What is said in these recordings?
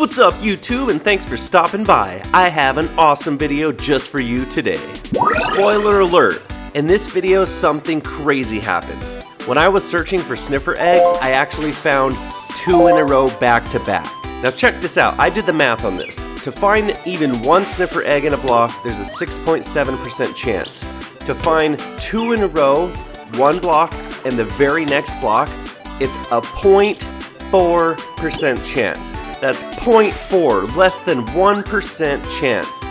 What's up YouTube, and thanks for stopping by. I have an awesome video just for you today. Spoiler alert, in this video something crazy happens. When I was searching for sniffer eggs, I actually found 2 in a row back to back. Now check this out, I did the math on this. To find even one sniffer egg in a block, there's a 6.7% chance. To find 2 in a row, one block, and the very next block, it's a 0.4% chance. That's 0.4, less than 1% chance.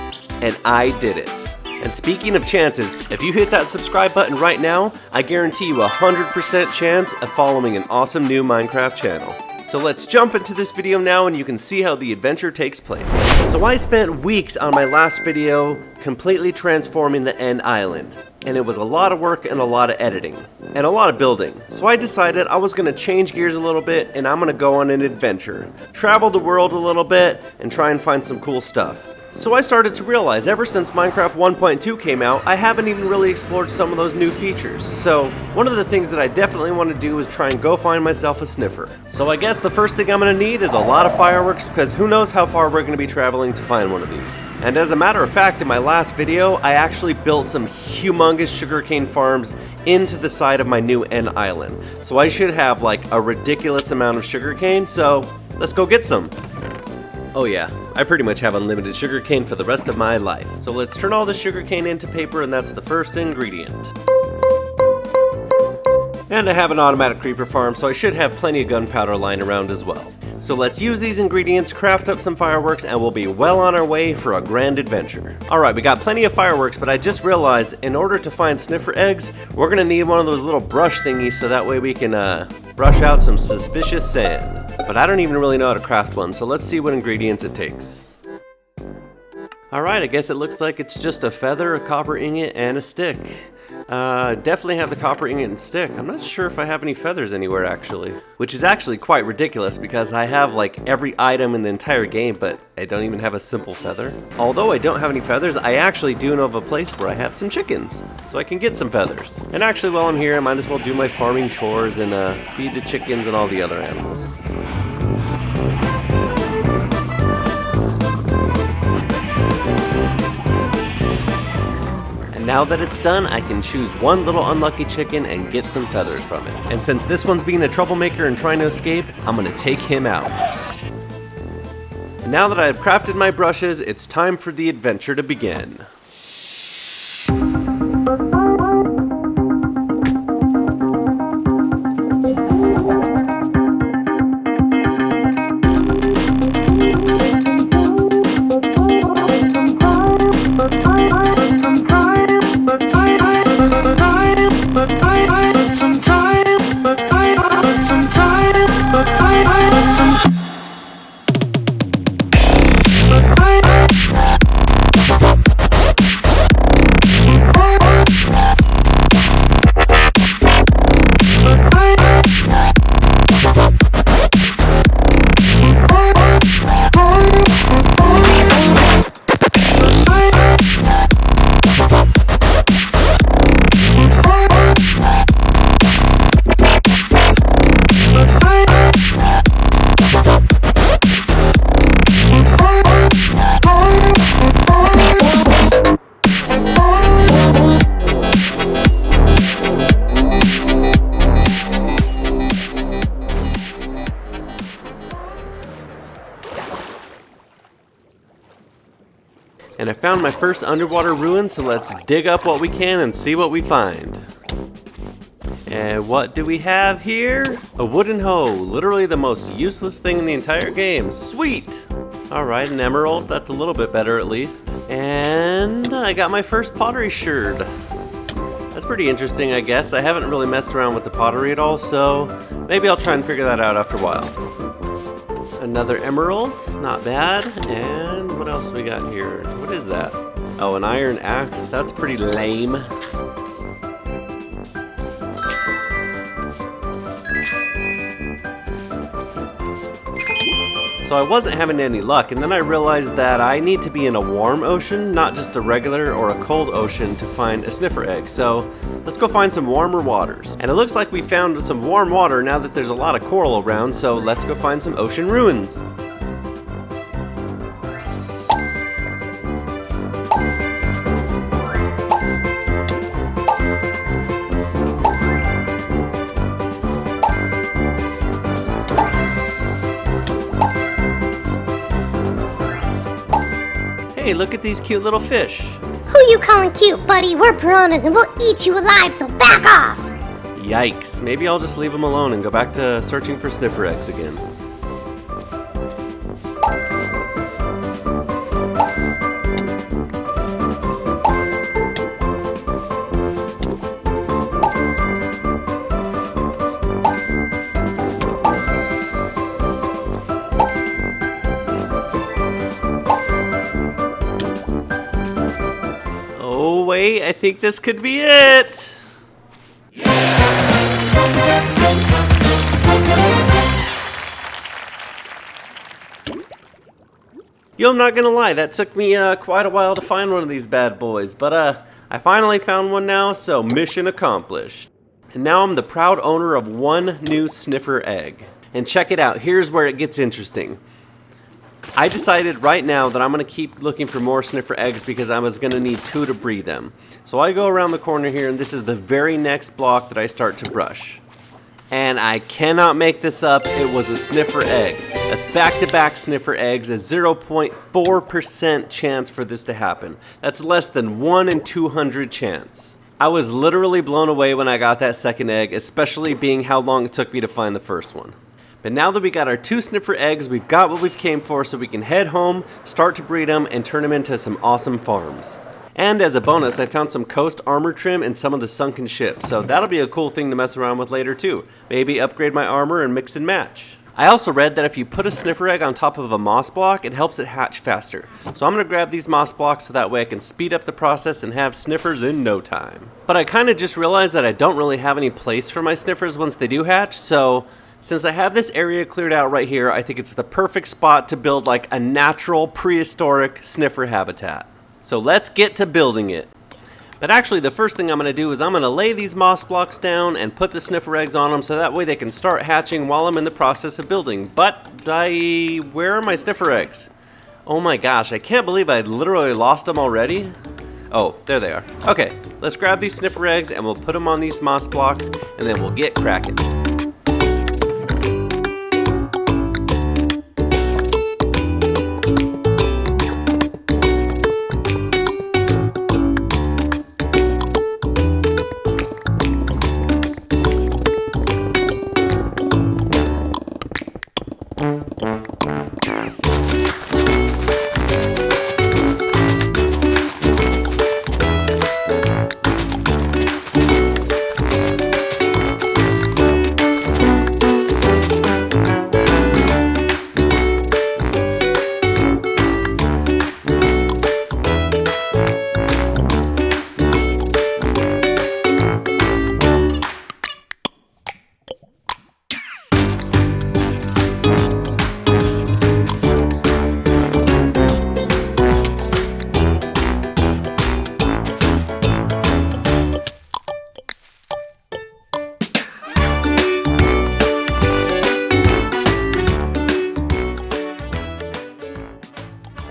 And I did it. And speaking of chances, if you hit that subscribe button right now, I guarantee you a 100% chance of following an awesome new Minecraft channel. So let's jump into this video now and you can see how the adventure takes place. So I spent weeks on my last video completely transforming the end island. And it was a lot of work and a lot of editing. And a lot of building. So I decided I was going to change gears a little bit and I'm going to go on an adventure. Travel the world a little bit and try and find some cool stuff. So I started to realize ever since Minecraft 1.2 came out, I haven't even really explored some of those new features. So one of the things that I definitely want to do is try and go find myself a sniffer. So I guess the first thing I'm going to need is a lot of fireworks because who knows how far we're going to be traveling to find one of these. And as a matter of fact, in my last video, I actually built some humongous sugarcane farms into the side of my new end island. So I should have like a ridiculous amount of sugarcane, so let's go get some. Oh yeah, I pretty much have unlimited sugarcane for the rest of my life. So let's turn all the sugarcane into paper, and that's the first ingredient. And I have an automatic creeper farm, so I should have plenty of gunpowder lying around as well. So let's use these ingredients, craft up some fireworks, and we'll be well on our way for a grand adventure. Alright, we got plenty of fireworks, but I just realized in order to find sniffer eggs, we're gonna need one of those little brush thingies so that way we can brush out some suspicious sand. But I don't even really know how to craft one, so let's see what ingredients it takes. Alright, I guess it looks like it's just a feather, a copper ingot, and a stick. Definitely have the copper ingot and stick. I'm not sure if I have any feathers anywhere actually. Which is actually quite ridiculous because I have like every item in the entire game, but I don't even have a simple feather. Although I don't have any feathers, I actually do know of a place where I have some chickens. So I can get some feathers. And actually while I'm here, I might as well do my farming chores and feed the chickens and all the other animals. Now that it's done, I can choose one little unlucky chicken and get some feathers from it. And since this one's being a troublemaker and trying to escape, I'm gonna take him out. Now that I've crafted my brushes, it's time for the adventure to begin. And I found my first underwater ruin, so let's dig up what we can and see what we find. And what do we have here? A wooden hoe, literally the most useless thing in the entire game. Sweet! Alright, an emerald, that's a little bit better at least. And I got my first pottery sherd. That's pretty interesting, I guess. I haven't really messed around with the pottery at all, so maybe I'll try and figure that out after a while. Another emerald, not bad. And what else we got here? What is that? Oh, an iron axe, that's pretty lame. So I wasn't having any luck, and then I realized that I need to be in a warm ocean, not just a regular or a cold ocean to find a sniffer egg. So let's go find some warmer waters. And it looks like we found some warm water now that there's a lot of coral around, so let's go find some ocean ruins. Hey, look at these cute little fish. Who you calling cute, buddy? We're piranhas and we'll eat you alive, so back off! Yikes. Maybe I'll just leave them alone and go back to searching for sniffer eggs again. Oh wait, I think this could be it! Yo, I'm not gonna lie, that took me quite a while to find one of these bad boys, but I finally found one now, so mission accomplished. And now I'm the proud owner of one new sniffer egg. And check it out, here's where it gets interesting. I decided right now that I'm gonna keep looking for more sniffer eggs because I was gonna need 2 to breed them. So I go around the corner here and this is the very next block that I start to brush. And I cannot make this up, it was a sniffer egg. That's back-to-back sniffer eggs, a 0.4% chance for this to happen. That's less than 1 in 200 chance. I was literally blown away when I got that second egg, especially being how long it took me to find the first one. But now that we got our 2 sniffer eggs, we've got what we've came for, so we can head home, start to breed them, and turn them into some awesome farms. And as a bonus, I found some coast armor trim in some of the sunken ships, so that'll be a cool thing to mess around with later too. Maybe upgrade my armor and mix and match. I also read that if you put a sniffer egg on top of a moss block, it helps it hatch faster. So I'm going to grab these moss blocks so that way I can speed up the process and have sniffers in no time. But I kind of just realized that I don't really have any place for my sniffers once they do hatch, so since I have this area cleared out right here, I think it's the perfect spot to build like a natural prehistoric sniffer habitat. So let's get to building it. But actually the first thing I'm going to do is I'm going to lay these moss blocks down and put the sniffer eggs on them so that way they can start hatching while I'm in the process of building. But where are my sniffer eggs? Oh my gosh, I can't believe I literally lost them already. Oh, there they are. Okay, let's grab these sniffer eggs and we'll put them on these moss blocks and then we'll get cracking.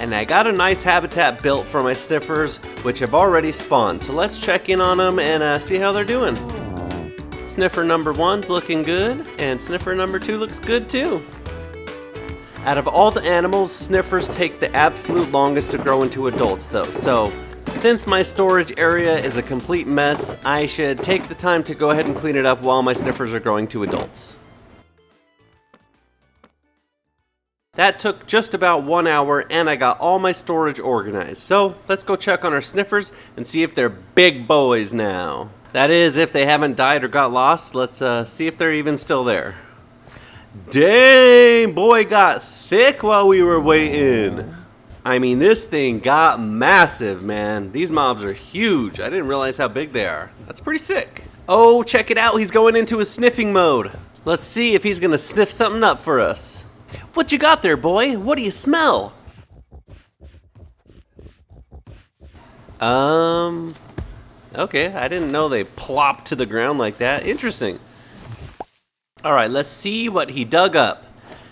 And I got a nice habitat built for my sniffers, which have already spawned. So let's check in on them and see how they're doing. Sniffer number 1's looking good, and sniffer number 2 looks good too. Out of all the animals, sniffers take the absolute longest to grow into adults though. So since my storage area is a complete mess, I should take the time to go ahead and clean it up while my sniffers are growing to adults. That took just about 1 hour and I got all my storage organized. So let's go check on our sniffers and see if they're big boys now. That is, if they haven't died or got lost. Let's see if they're even still there. Dang, boy got thick while we were waiting. I mean, this thing got massive, man. These mobs are huge. I didn't realize how big they are. That's pretty sick. Oh, check it out. He's going into his sniffing mode. Let's see if he's gonna sniff something up for us. What you got there, boy? What do you smell? Okay, I didn't know they plopped to the ground like that. Interesting. Alright, let's see what he dug up.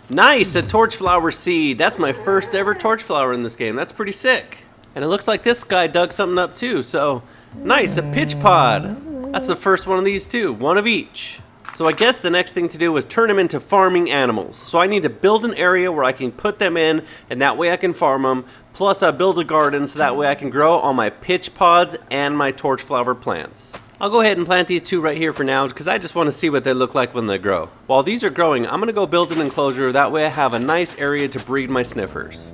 Nice, a torchflower seed. That's my first ever torchflower in this game. That's pretty sick. And it looks like this guy dug something up too, so nice, a pitch pod. That's the first one of these too, one of each. So I guess the next thing to do is turn them into farming animals. So I need to build an area where I can put them in, and that way I can farm them. Plus I build a garden so that way I can grow all my pitch pods and my torchflower plants. I'll go ahead and plant these two right here for now because I just want to see what they look like when they grow. While these are growing, I'm going to go build an enclosure. That way I have a nice area to breed my sniffers.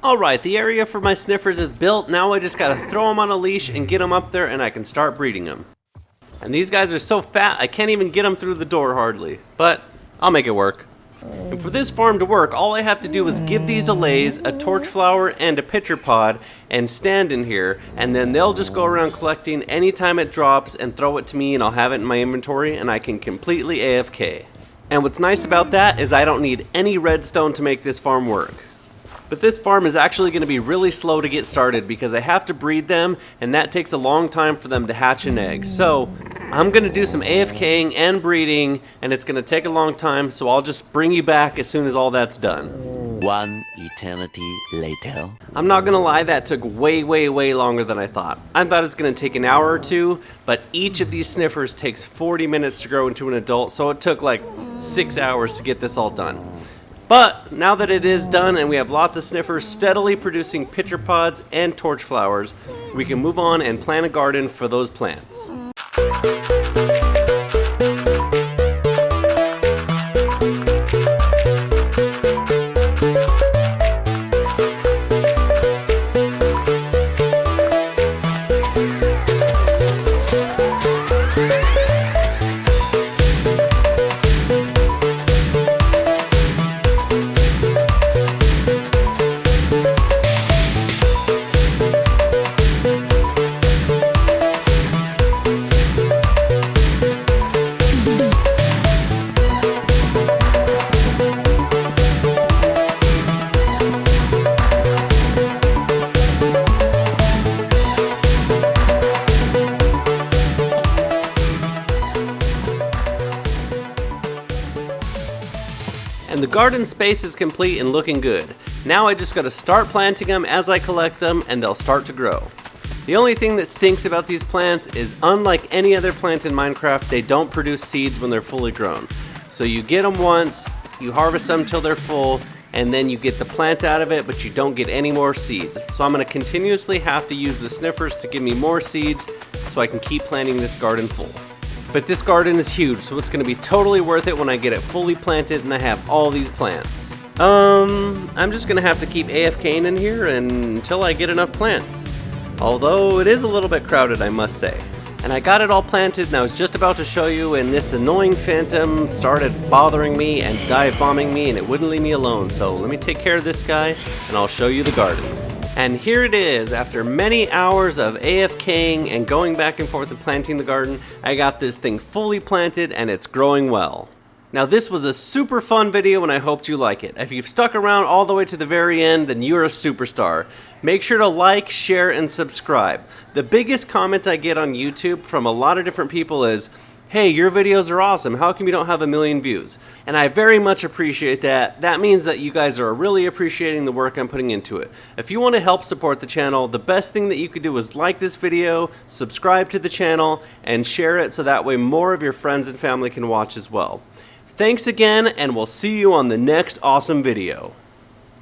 Alright, the area for my sniffers is built. Now I just gotta throw them on a leash and get them up there and I can start breeding them. And these guys are so fat I can't even get them through the door hardly. But I'll make it work. And for this farm to work, all I have to do is give these a laze, a torchflower, and a pitcher pod, and stand in here, and then they'll just go around collecting anytime it drops and throw it to me, and I'll have it in my inventory, and I can completely AFK. And what's nice about that is I don't need any redstone to make this farm work. But this farm is actually going to be really slow to get started because I have to breed them, and that takes a long time for them to hatch an egg. So I'm going to do some AFKing and breeding, and it's going to take a long time, so I'll just bring you back as soon as all that's done. One eternity later. I'm not going to lie, that took way longer than I thought. I thought it was going to take an hour or two, but each of these sniffers takes 40 minutes to grow into an adult, so it took like 6 hours to get this all done. But now that it is done and we have lots of sniffers steadily producing pitcher pods and torchflowers, we can move on and plant a garden for those plants. And the garden space is complete and looking good. Now I just gotta start planting them as I collect them and they'll start to grow. The only thing that stinks about these plants is unlike any other plant in Minecraft, they don't produce seeds when they're fully grown. So you get them once, you harvest them till they're full, and then you get the plant out of it, but you don't get any more seeds. So I'm gonna continuously have to use the sniffers to give me more seeds so I can keep planting this garden full. But this garden is huge, so it's gonna be totally worth it when I get it fully planted and I have all these plants. I'm just gonna have to keep AFKing in here until I get enough plants. Although it is a little bit crowded, I must say. And I got it all planted and I was just about to show you, and this annoying phantom started bothering me and dive bombing me, and it wouldn't leave me alone. So let me take care of this guy and I'll show you the garden. And here it is. After many hours of AFKing and going back and forth and planting the garden, I got this thing fully planted and it's growing well. Now this was a super fun video and I hoped you like it. If you've stuck around all the way to the very end, then you're a superstar. Make sure to like, share, and subscribe. The biggest comment I get on YouTube from a lot of different people is, hey, your videos are awesome, how come you don't have 1 million views? And I very much appreciate that. That means that you guys are really appreciating the work I'm putting into it. If you want to help support the channel, the best thing that you could do is like this video, subscribe to the channel, and share it so that way more of your friends and family can watch as well. Thanks again, and we'll see you on the next awesome video.